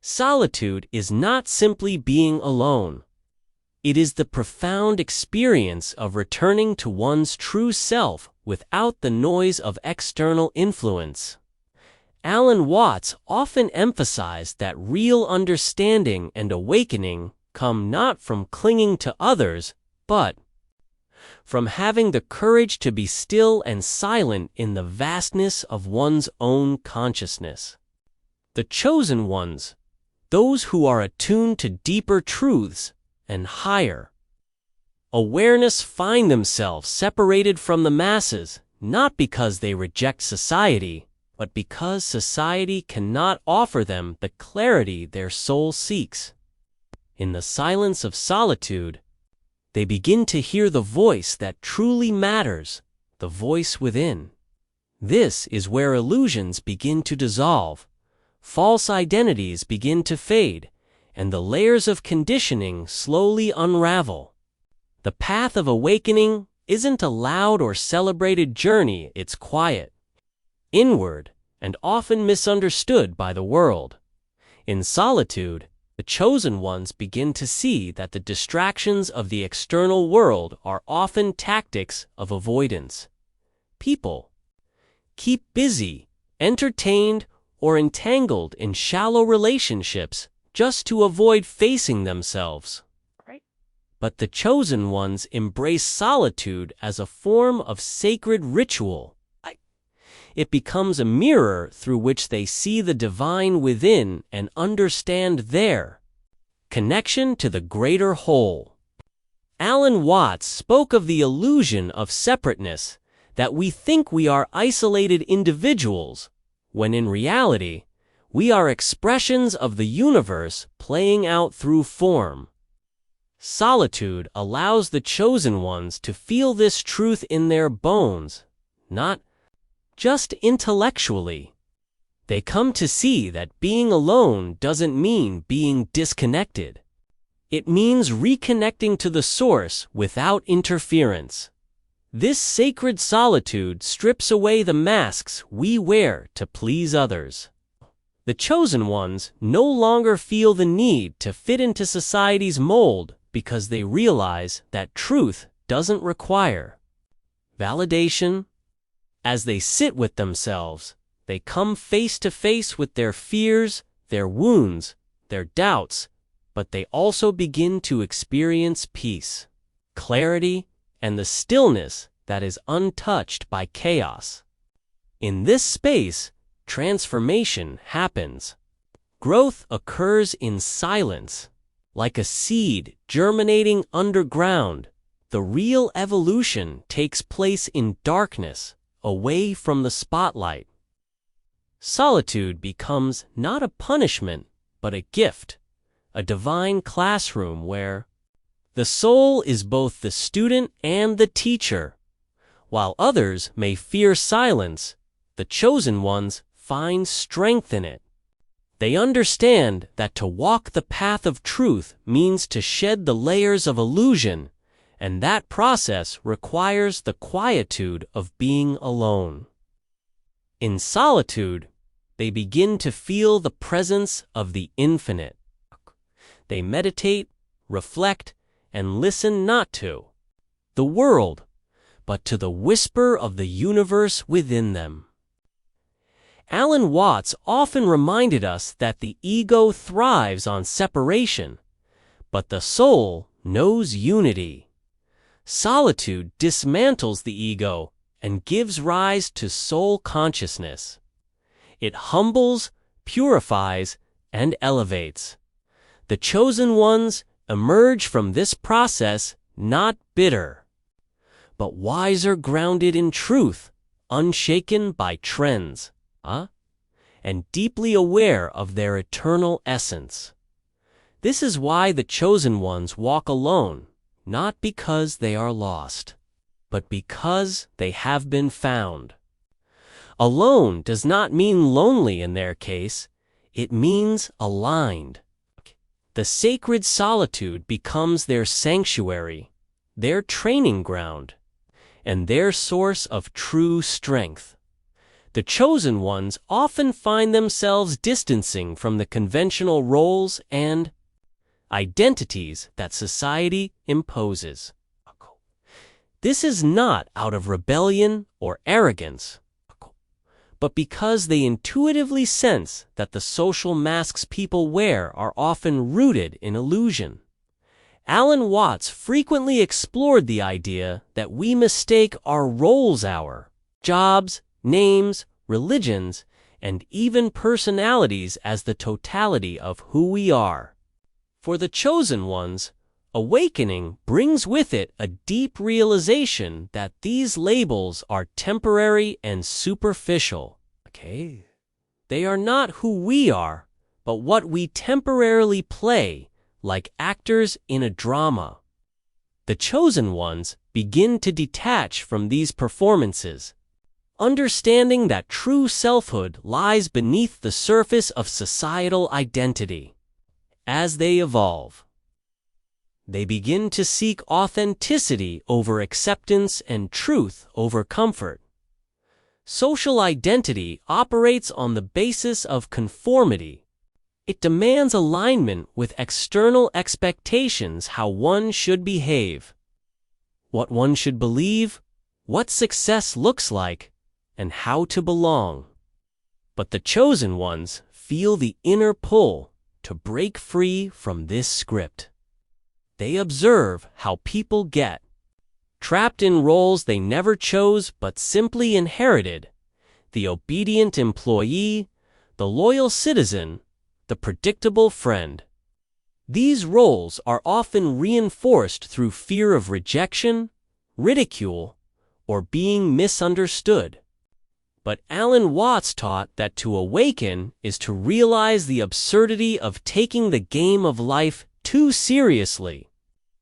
Solitude is not simply being alone. It is the profound experience of returning to one's true self without the noise of external influence. Alan Watts often emphasized that real understanding and awakening come not from clinging to others, but from having the courage to be still and silent in the vastness of one's own consciousness. The chosen ones, those who are attuned to deeper truths and higher awareness, find themselves separated from the masses, not because they reject society, but because society cannot offer them the clarity their soul seeks. In the silence of solitude, they begin to hear the voice that truly matters, the voice within. This is where illusions begin to dissolve, false identities begin to fade, and the layers of conditioning slowly unravel. The path of awakening isn't a loud or celebrated journey, it's quiet, inward, and often misunderstood by the world. In solitude, the chosen ones begin to see that the distractions of the external world are often tactics of avoidance. People keep busy, entertained, or entangled in shallow relationships just to avoid facing themselves. But the chosen ones embrace solitude as a form of sacred ritual. It becomes a mirror through which they see the divine within and understand their connection to the greater whole. Alan Watts spoke of the illusion of separateness, that we think we are isolated individuals, when in reality, we are expressions of the universe playing out through form. Solitude allows the chosen ones to feel this truth in their bones, not just intellectually. They come to see that being alone doesn't mean being disconnected. It means reconnecting to the source without interference. This sacred solitude strips away the masks we wear to please others. The chosen ones no longer feel the need to fit into society's mold because they realize that truth doesn't require validation. As they sit with themselves, they come face to face with their fears, their wounds, their doubts, but they also begin to experience peace, clarity, and the stillness that is untouched by chaos. In this space, transformation happens. Growth occurs in silence. Like a seed germinating underground, the real evolution takes place in darkness, away from the spotlight. Solitude becomes not a punishment, but a gift, a divine classroom where the soul is both the student and the teacher. While others may fear silence, the chosen ones find strength in it. They understand that to walk the path of truth means to shed the layers of illusion, and that process requires the quietude of being alone. In solitude, they begin to feel the presence of the infinite. They meditate, reflect, and listen not to the world, but to the whisper of the universe within them. Alan Watts often reminded us that the ego thrives on separation, but the soul knows unity. Solitude dismantles the ego and gives rise to soul consciousness. It humbles, purifies, and elevates. The chosen ones emerge from this process not bitter, but wiser, grounded in truth, unshaken by trends, and deeply aware of their eternal essence. This is why the chosen ones walk alone, not because they are lost, but because they have been found. Alone does not mean lonely in their case, it means aligned. The sacred solitude becomes their sanctuary, their training ground, and their source of true strength. The chosen ones often find themselves distancing from the conventional roles and identities that society imposes. This is not out of rebellion or arrogance, but because they intuitively sense that the social masks people wear are often rooted in illusion. Alan Watts frequently explored the idea that we mistake our roles, our jobs, names, religions, and even personalities as the totality of who we are. For the chosen ones, awakening brings with it a deep realization that these labels are temporary and superficial. They are not who we are, but what we temporarily play, like actors in a drama. The chosen ones begin to detach from these performances, understanding that true selfhood lies beneath the surface of societal identity. As they evolve, they begin to seek authenticity over acceptance and truth over comfort. Social identity operates on the basis of conformity. It demands alignment with external expectations, how one should behave, what one should believe, what success looks like, and how to belong. But the chosen ones feel the inner pull to break free from this script. They observe how people get trapped in roles they never chose but simply inherited: the obedient employee, the loyal citizen, the predictable friend. These roles are often reinforced through fear of rejection, ridicule, or being misunderstood. But Alan Watts taught that to awaken is to realize the absurdity of taking the game of life too seriously.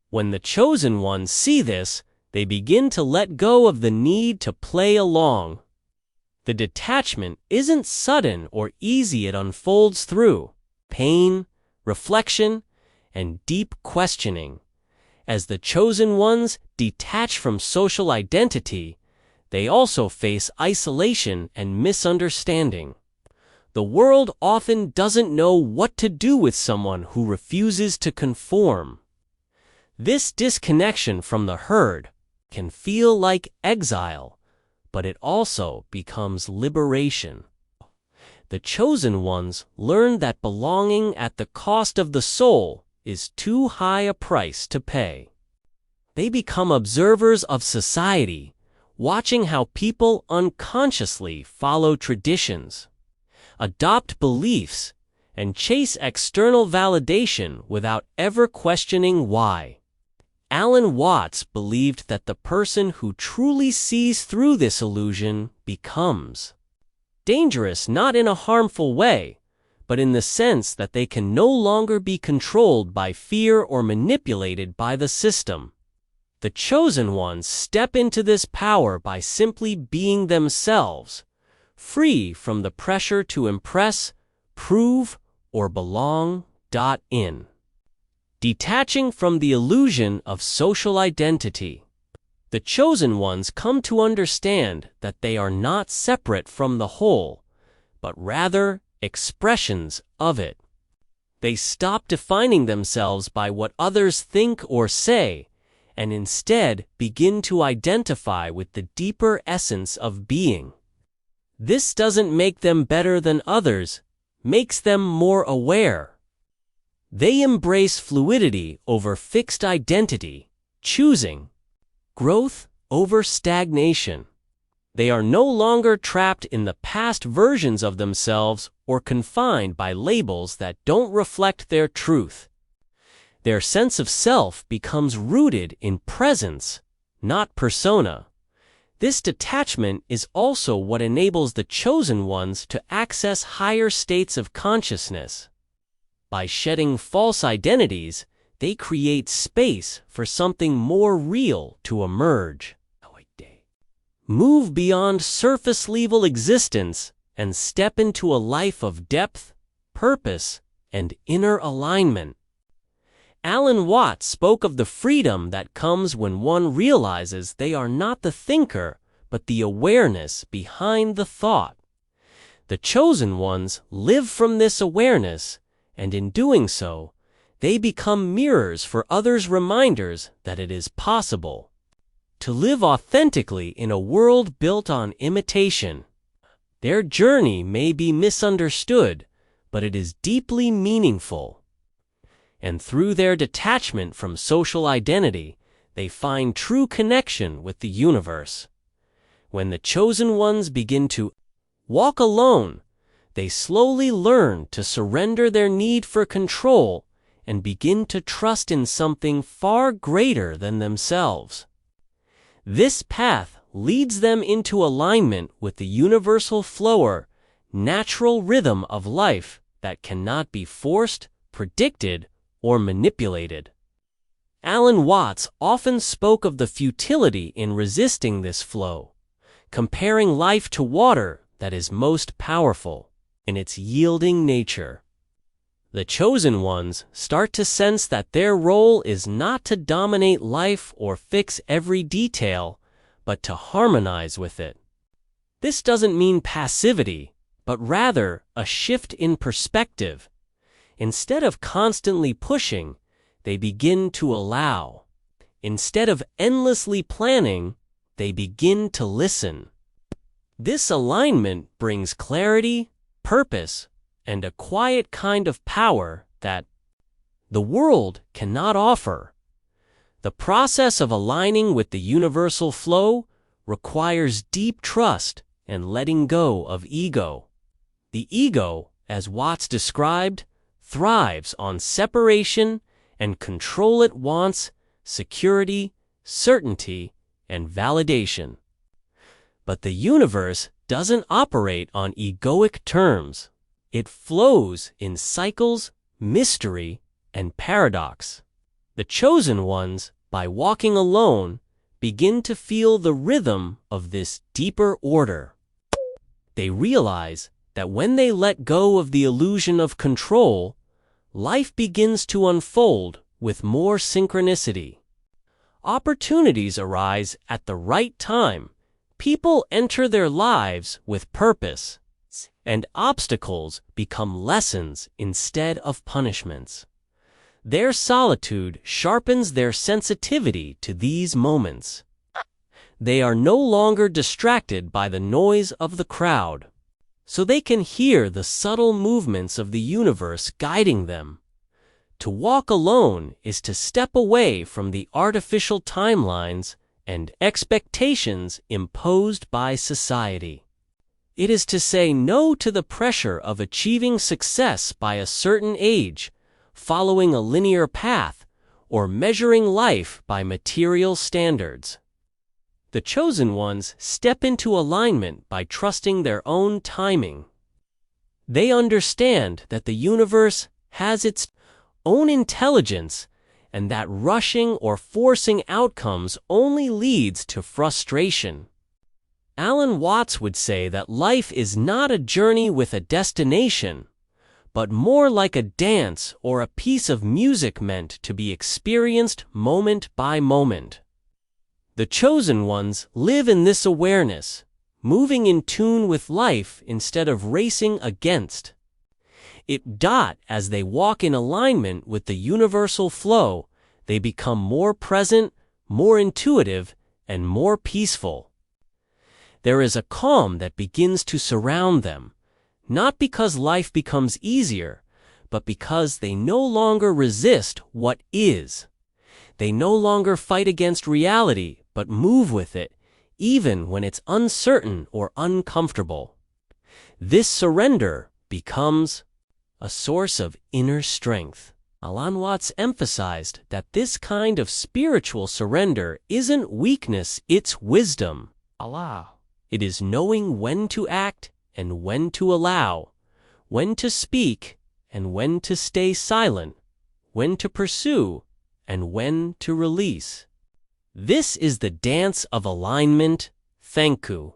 When the chosen ones see this, they begin to let go of the need to play along. The detachment isn't sudden or easy. It unfolds through pain, reflection, and deep questioning. As the chosen ones detach from social identity, they also face isolation and misunderstanding. The world often doesn't know what to do with someone who refuses to conform. This disconnection from the herd can feel like exile, but it also becomes liberation. The chosen ones learn that belonging at the cost of the soul is too high a price to pay. They become observers of society, watching how people unconsciously follow traditions, adopt beliefs, and chase external validation without ever questioning why. Alan Watts believed that the person who truly sees through this illusion becomes dangerous, not in a harmful way, but in the sense that they can no longer be controlled by fear or manipulated by the system. The chosen ones step into this power by simply being themselves, free from the pressure to impress, prove, or belong. In detaching from the illusion of social identity, the chosen ones come to understand that they are not separate from the whole, but rather expressions of it. They stop defining themselves by what others think or say, and instead begin to identify with the deeper essence of being. This doesn't make them better than others, makes them more aware. They embrace fluidity over fixed identity, choosing growth over stagnation. They are no longer trapped in the past versions of themselves or confined by labels that don't reflect their truth. Their sense of self becomes rooted in presence, not persona. This detachment is also what enables the chosen ones to access higher states of consciousness. By shedding false identities, they create space for something more real to emerge. Move beyond surface-level existence and step into a life of depth, purpose, and inner alignment. Alan Watts spoke of the freedom that comes when one realizes they are not the thinker, but the awareness behind the thought. The chosen ones live from this awareness, and in doing so, they become mirrors for others' reminders that it is possible to live authentically in a world built on imitation. Their journey may be misunderstood, but it is deeply meaningful. And through their detachment from social identity, they find true connection with the universe. When the chosen ones begin to walk alone, they slowly learn to surrender their need for control and begin to trust in something far greater than themselves. This path leads them into alignment with the universal flow or natural rhythm of life that cannot be forced, predicted, or manipulated. Alan Watts often spoke of the futility in resisting this flow, comparing life to water that is most powerful in its yielding nature. The chosen ones start to sense that their role is not to dominate life or fix every detail, but to harmonize with it. This doesn't mean passivity, but rather a shift in perspective. Instead of constantly pushing, they begin to allow. Instead of endlessly planning, they begin to listen. This alignment brings clarity, purpose, and a quiet kind of power that the world cannot offer. The process of aligning with the universal flow requires deep trust and letting go of ego. The ego, as Watts described, thrives on separation and control. It wants security, certainty, and validation. But the universe doesn't operate on egoic terms. It flows in cycles, mystery, and paradox. The chosen ones, by walking alone, begin to feel the rhythm of this deeper order. They realize that when they let go of the illusion of control, life begins to unfold with more synchronicity. Opportunities arise at the right time. People enter their lives with purpose, and obstacles become lessons instead of punishments. Their solitude sharpens their sensitivity to these moments. They are no longer distracted by the noise of the crowd, so they can hear the subtle movements of the universe guiding them. To walk alone is to step away from the artificial timelines and expectations imposed by society. It is to say no to the pressure of achieving success by a certain age, following a linear path, or measuring life by material standards. The chosen ones step into alignment by trusting their own timing. They understand that the universe has its own intelligence, and that rushing or forcing outcomes only leads to frustration. Alan Watts would say that life is not a journey with a destination, but more like a dance or a piece of music meant to be experienced moment by moment. The chosen ones live in this awareness, moving in tune with life instead of racing against it. As they walk in alignment with the universal flow, they become more present, more intuitive, and more peaceful. There is a calm that begins to surround them, not because life becomes easier, but because they no longer resist what is. They no longer fight against reality, but move with it, even when it's uncertain or uncomfortable. This surrender becomes a source of inner strength. Alan Watts emphasized that this kind of spiritual surrender isn't weakness, it's wisdom. It is knowing when to act and when to allow, when to speak and when to stay silent, when to pursue and when to release. This is the dance of alignment. Thank you.